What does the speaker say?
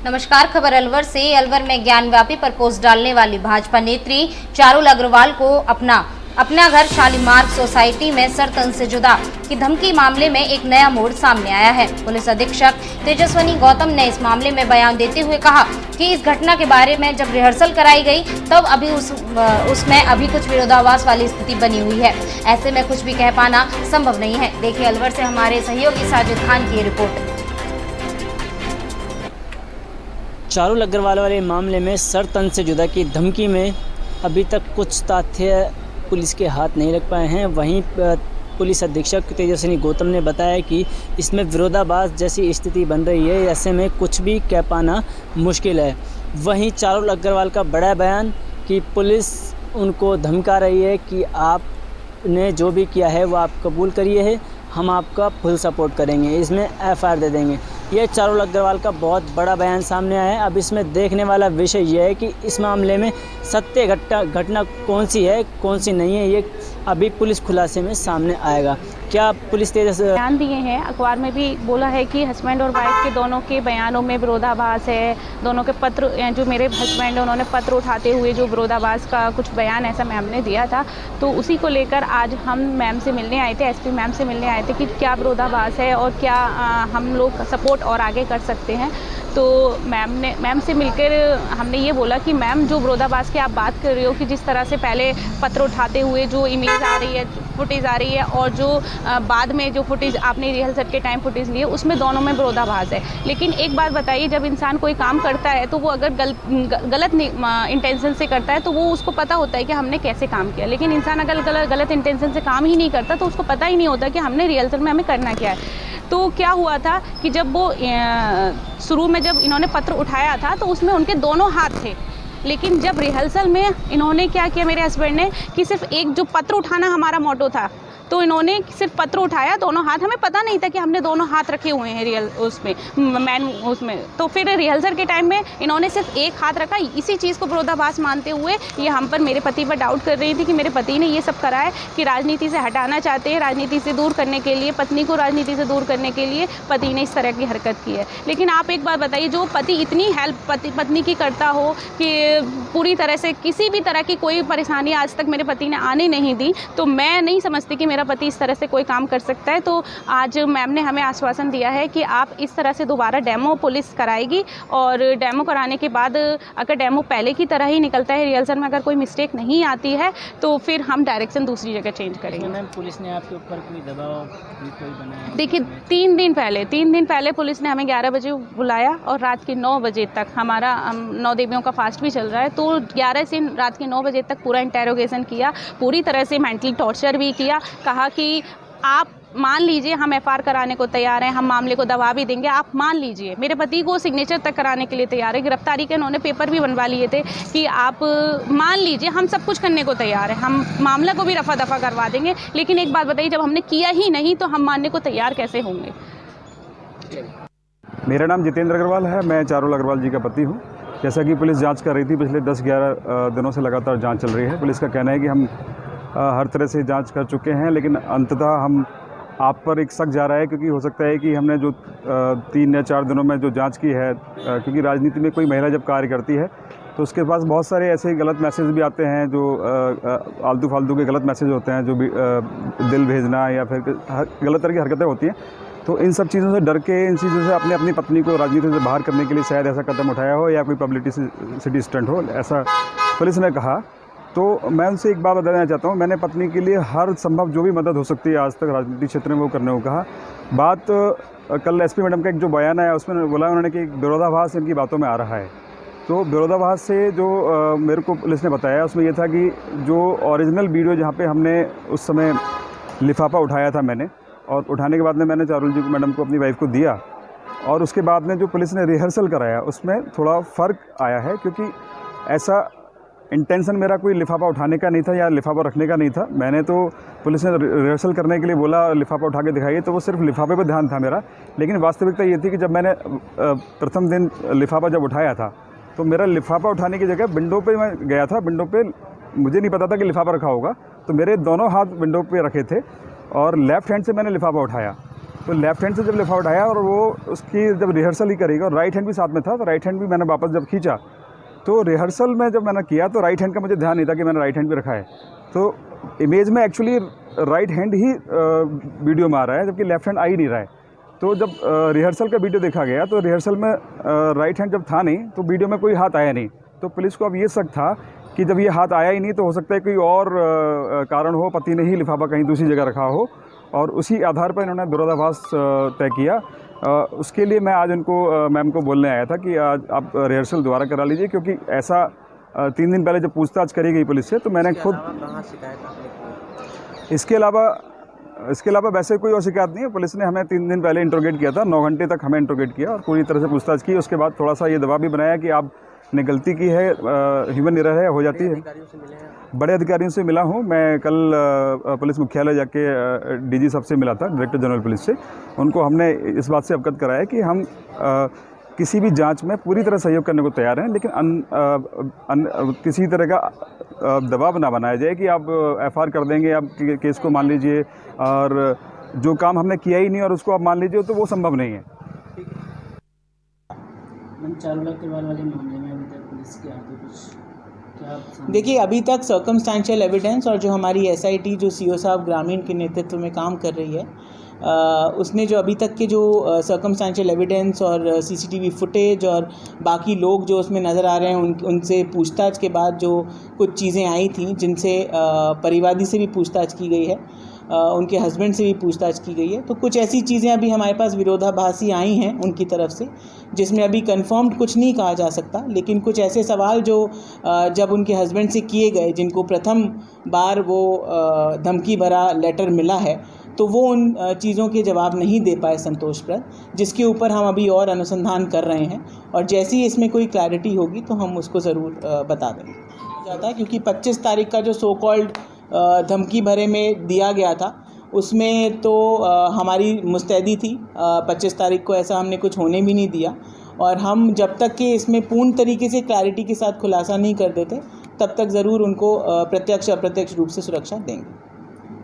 नमस्कार। खबर अलवर से। अलवर में ज्ञानव्यापी पर पोस्ट डालने वाली भाजपा नेत्री चारुल अग्रवाल को अपना घर शालीमार सोसाइटी में सरतन से जुदा की धमकी मामले में एक नया मोड़ सामने आया है। पुलिस अधीक्षक तेजस्वनी गौतम ने इस मामले में बयान देते हुए कहा कि इस घटना के बारे में जब रिहर्सल कराई गई तब अभी उसमें अभी कुछ विरोधाभास वाली स्थिति बनी हुई है। ऐसे में कुछ भी कह पाना संभव नहीं है। देखिए अलवर से हमारे सहयोगी साजिद खान की रिपोर्ट। चारुल अग्रवाल वाले मामले में सर तन से जुदा की धमकी में अभी तक कुछ तथ्य पुलिस के हाथ नहीं रख पाए हैं। वहीं पुलिस अधीक्षक तेजस्वनी गौतम ने बताया कि इसमें विरोधाभास जैसी स्थिति बन रही है, ऐसे में कुछ भी कह पाना मुश्किल है। वहीं चारुल अग्रवाल का बड़ा बयान कि पुलिस उनको धमका रही है कि आपने जो भी किया है वो आप कबूल करिए है, हम आपका फुल सपोर्ट करेंगे, इसमें एफआईआर दे देंगे। यह चारुल अग्रवाल का बहुत बड़ा बयान सामने आया है। अब इसमें देखने वाला विषय यह है कि इस मामले में सत्य घटना कौन सी है कौन सी नहीं है, ये अभी पुलिस खुलासे में सामने आएगा। क्या पुलिस बयान दिए हैं, अखबार में भी बोला है कि हस्बैंड और वाइफ के दोनों के बयानों में विरोधाभास है। दोनों के पत्र, जो मेरे हस्बैंड है उन्होंने पत्र उठाते हुए जो विरोधाभास का कुछ बयान ऐसा मैम ने दिया था, तो उसी को लेकर आज हम मैम से मिलने आए थे, एसपी मैम से मिलने आए थे कि क्या विरोधाभास है और क्या हम लोग सपोर्ट और आगे कर सकते हैं। तो मैम से मिलकर हमने ये बोला कि मैम जो विरोधाभास की आप बात कर रही हो कि जिस तरह से पहले पत्र उठाते हुए जो इमेज आ रही है, फुटेज आ रही है और जो बाद में जो फुटेज आपने रिहर्सल के टाइम फुटेज लिए उसमें दोनों में विरोधाभास है। लेकिन एक बात बताइए, जब इंसान कोई काम करता है तो वो अगर गलत इंटेंशन से करता है तो वो उसको पता होता है कि हमने कैसे काम किया। लेकिन इंसान अगर गलत इंटेंशन से काम ही नहीं करता तो उसको पता ही नहीं होता कि हमने रिहर्सल में हमें करना क्या है। तो क्या हुआ था कि जब वो शुरू में जब इन्होंने पत्र उठाया था तो उसमें उनके दोनों हाथ थे, लेकिन जब रिहर्सल में इन्होंने क्या किया मेरे हस्बैंड ने कि सिर्फ एक जो पत्र उठाना हमारा मोटो था तो इन्होंने सिर्फ पत्र उठाया दोनों हाथ। हमें पता नहीं था कि हमने दोनों हाथ रखे हुए हैं उसमें। तो फिर रिहर्सल के टाइम में इन्होंने सिर्फ एक हाथ रखा। इसी चीज़ को विरोधाभास मानते हुए ये हम पर, मेरे पति पर डाउट कर रही थी कि मेरे पति ने ये सब करा है कि राजनीति से हटाना चाहते हैं, राजनीति से दूर करने के लिए, पत्नी को राजनीति से दूर करने के लिए पति ने इस तरह की हरकत की है। लेकिन आप एक बात बताइए, जो पति इतनी हेल्प पत्नी की करता हो कि पूरी तरह से किसी भी तरह की कोई परेशानी आज तक मेरे पति ने आने नहीं दी, तो मैं नहीं समझती कि मेरा पति इस तरह से कोई काम कर सकता है। तो आज मैम ने हमें आश्वासन दिया है कि आप इस तरह से दोबारा डेमो पुलिस कराएगी और डेमो कराने के बाद अगर डेमो पहले की तरह ही निकलता है, रिहर्सल में अगर कोई मिस्टेक नहीं आती है तो फिर हम डायरेक्शन दूसरी जगह चेंज करेंगे। मैम पुलिस ने आपके ऊपर कोई दबाव कोई बनाया? देखिए 3 दिन पहले पुलिस ने हमें 11 बजे बुलाया और रात के 9 बजे तक हमारा 9 देवियों का फास्ट भी चल रहा है, तो 11 से रात के 9 बजे तक पूरा इंटेरोगेशन किया, पूरी तरह से मेंटली टॉर्चर भी किया। कहा कि आप मान लीजिए हम एफआईआर कराने को तैयार हैं, हम मामले को दबा भी देंगे, आप मान लीजिए। मेरे पति को सिग्नेचर तक कराने के लिए तैयार है, गिरफ्तारी के उन्होंने पेपर भी बनवा लिए थे कि आप मान लीजिए, हम सब कुछ करने को तैयार है, हम मामला को भी रफा दफा करवा देंगे। लेकिन एक बात बताइए, जब हमने किया ही नहीं तो हम मानने को तैयार कैसे होंगे? मेरा नाम जितेंद्र अग्रवाल है, मैं चारुल अग्रवाल जी का पति हूँ। जैसा कि पुलिस जांच कर रही थी, पिछले 10-11 दिनों से लगातार जांच चल रही है। पुलिस का कहना है कि हम हर तरह से जांच कर चुके हैं, लेकिन अंततः हम आप पर एक शक जा रहा है, क्योंकि हो सकता है कि हमने जो 3 या 4 दिनों में जो जांच की है, क्योंकि राजनीति में कोई महिला जब कार्य करती है तो उसके पास बहुत सारे ऐसे गलत मैसेज भी आते हैं, जो आलतू फालतू के गलत मैसेज होते हैं, जो भी दिल भेजना या फिर गलत तरह की हरकतें होती हैं। तो इन सब चीज़ों से डर के, इन चीज़ों से अपनी पत्नी को राजनीति से बाहर करने के लिए शायद ऐसा कदम उठाया हो या कोई पब्लिसिटी स्टंट हो, ऐसा पुलिस ने कहा। तो मैं उनसे एक बात बताना चाहता हूँ, मैंने पत्नी के लिए हर संभव जो भी मदद हो सकती है आज तक राजनीतिक क्षेत्र में वो करने को कहा। बात कल एसपी मैडम का एक जो बयान आया उसमें बोला उन्होंने कि विरोधाभास इनकी बातों में आ रहा है। तो विरोधाभास से जो मेरे को पुलिस ने बताया उसमें यह था कि जो ओरिजिनल वीडियो जहाँ पे हमने उस समय लिफाफा उठाया था मैंने, और उठाने के बाद में मैंने चारुल जी मैडम को, अपनी वाइफ को दिया, और उसके बाद में जो पुलिस ने रिहर्सल कराया उसमें थोड़ा फ़र्क आया है, क्योंकि ऐसा इंटेंशन मेरा कोई लिफाफा उठाने का नहीं था या लिफाफा रखने का नहीं था। मैंने तो पुलिस ने रिहर्सल करने के लिए बोला, लिफाफा उठा के दिखाइए, तो वो सिर्फ लिफाफे पर ध्यान था मेरा। लेकिन वास्तविकता ये थी कि जब मैंने प्रथम दिन लिफाफा जब उठाया था तो मेरा लिफाफा उठाने की जगह विंडो पे मैं गया था। विंडो पे मुझे नहीं पता था कि लिफाफा रखा होगा, तो मेरे दोनों हाथ विंडो पे रखे थे और लेफ़्ट हैंड से मैंने लिफाफा उठाया। तो लेफ्ट हैंड से जब लिफाफा उठाया और वो उसकी जब रिहर्सल ही करेगा और राइट हैंड भी साथ में था, तो राइट हैंड भी मैंने वापस जब खींचा तो रिहर्सल में जब मैंने किया तो राइट हैंड का मुझे ध्यान नहीं था कि मैंने राइट हैंड भी रखा है। तो इमेज में एक्चुअली राइट हैंड ही वीडियो में आ रहा है, जबकि लेफ्ट हैंड आ ही नहीं रहा है। तो जब रिहर्सल का वीडियो देखा गया तो रिहर्सल में राइट हैंड जब था नहीं तो वीडियो में कोई हाथ आया नहीं। तो पुलिस को अब ये शक था कि जब ये हाथ आया ही नहीं तो हो सकता है कोई और कारण हो, पति ने ही लिफाफा कहीं दूसरी जगह रखा हो, और उसी आधार पर इन्होंने विरोधाभास तय किया। उसके लिए मैं आज उनको मैम को बोलने आया था कि आज आप रिहर्सल दोबारा करा लीजिए, क्योंकि ऐसा 3 दिन पहले जब पूछताछ करी गई पुलिस से तो मैंने खुद इसके अलावा वैसे कोई और शिकायत नहीं है। पुलिस ने हमें 3 दिन पहले इंट्रोगेट किया था, 9 घंटे तक हमें इंट्रोगेट किया और पूरी तरह से पूछताछ की। उसके बाद थोड़ा सा ये दबाव भी बनाया कि आपने गलती की है, ह्यूमन एरर है, हो जाती है। बड़े अधिकारियों से मिला हूँ मैं, कल पुलिस मुख्यालय जाके डीजी साहब से मिला था, डायरेक्टर जनरल पुलिस से। उनको हमने इस बात से अवगत कराया कि हम किसी भी जांच में पूरी तरह सहयोग करने को तैयार हैं, लेकिन किसी तरह का दबाव ना बनाया जाए कि आप एफआईआर कर देंगे, आप केस को मान लीजिए, और जो काम हमने किया ही नहीं और उसको आप मान लीजिए, तो वो संभव नहीं है। चारू लग्गरवाल वाले मामले में अभी तक पुलिस के हाथों कुछ देखिए, अभी तक सर्कमस्टेंशियल एविडेंस और जो हमारी एसआईटी जो सीओ साहब ग्रामीण के नेतृत्व में काम कर रही है, उसने जो अभी तक के जो सर्कमस्टेंशियल एविडेंस और सीसीटीवी फुटेज और बाकी लोग जो उसमें नज़र आ रहे हैं, उनसे पूछताछ के बाद जो कुछ चीज़ें आई थी, जिनसे परिवादी से भी पूछताछ की गई है, उनके हस्बैंड से भी पूछताछ की गई है, तो कुछ ऐसी चीज़ें अभी हमारे पास विरोधाभासी आई हैं उनकी तरफ से, जिसमें अभी कंफर्म्ड कुछ नहीं कहा जा सकता, लेकिन कुछ ऐसे सवाल जो जब उनके हस्बैंड से किए गए, जिनको प्रथम बार वो धमकी भरा लेटर मिला है, तो वो उन चीज़ों के जवाब नहीं दे पाए संतोषप्रद, जिसके ऊपर हम अभी और अनुसंधान कर रहे हैं, और जैसे ही इसमें कोई क्लैरिटी होगी तो हम उसको ज़रूर बता देंगे। जाता है क्योंकि 25 तारीख का जो सो कॉल्ड धमकी भरे में दिया गया था, उसमें तो हमारी मुस्तैदी थी। 25 तारीख को ऐसा हमने कुछ होने भी नहीं दिया, और हम जब तक कि इसमें पूर्ण तरीके से क्लैरिटी के साथ खुलासा नहीं कर देते, तब तक ज़रूर उनको प्रत्यक्ष अप्रत्यक्ष रूप से सुरक्षा देंगे।